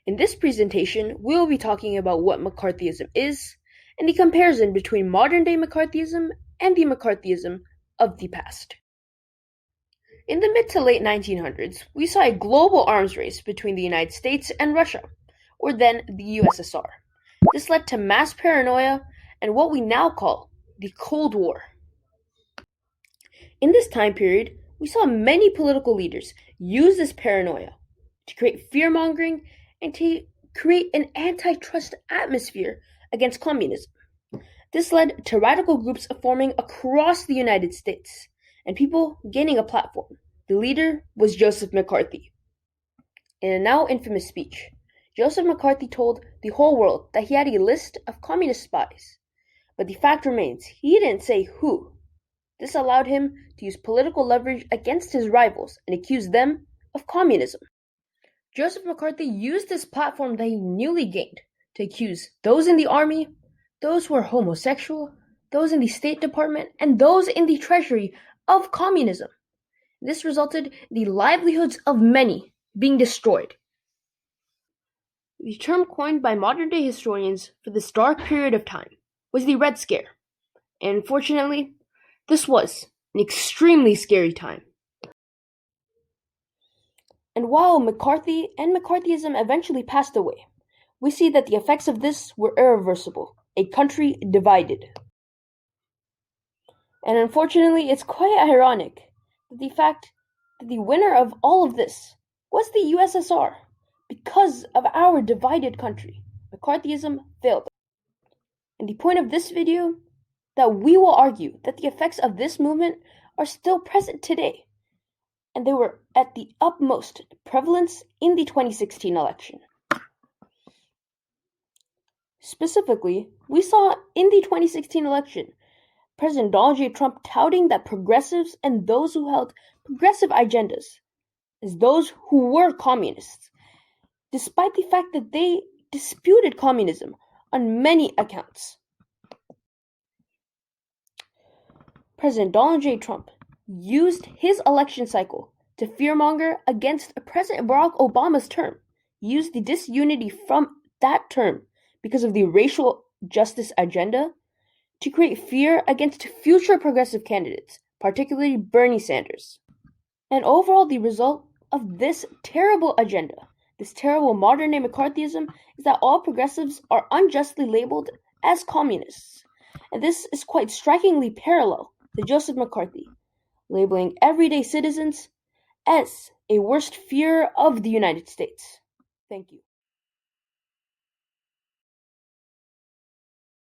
In this presentation, we'll be talking about what McCarthyism is and the comparison between modern-day McCarthyism and the McCarthyism of the past. In the mid to late 1900s, we saw a global arms race between the United States and Russia, or then the USSR. This led to mass paranoia and what we now call the Cold War. In this time period, we saw many political leaders use this paranoia to create fear-mongering and to create an antitrust atmosphere against communism. This led to radical groups forming across the United States and people gaining a platform. The leader was Joseph McCarthy. In a now infamous speech, Joseph McCarthy told the whole world that he had a list of communist spies. But the fact remains, he didn't say who. This allowed him to use political leverage against his rivals and accuse them of communism. Joseph McCarthy used this platform that he newly gained to accuse those in the army, those who are homosexual, those in the State Department, and those in the Treasury of communism. This resulted in the livelihoods of many being destroyed. The term coined by modern-day historians for this dark period of time was the Red Scare. And unfortunately, this was an extremely scary time. And while McCarthy and McCarthyism eventually passed away, we see that the effects of this were irreversible, a country divided. And unfortunately, it's quite ironic that the fact that the winner of all of this was the USSR. Because of our divided country, McCarthyism failed. And the point of this video, that we will argue that the effects of this movement are still present today, and they were at the utmost prevalence in the 2016 election. Specifically, we saw in the 2016 election President Donald J. Trump touting that progressives and those who held progressive agendas as those who were communists, despite the fact that they disputed communism on many accounts. President Donald J. Trump used his election cycle to fearmonger against President Barack Obama's term. He used the disunity from that term because of the racial justice agenda to create fear against future progressive candidates, particularly Bernie Sanders. And overall, the result of this terrible agenda, this terrible modern-day McCarthyism, is that all progressives are unjustly labeled as communists. And this is quite strikingly parallel to Joseph McCarthy, labeling everyday citizens as a worst fear of the United States. Thank you.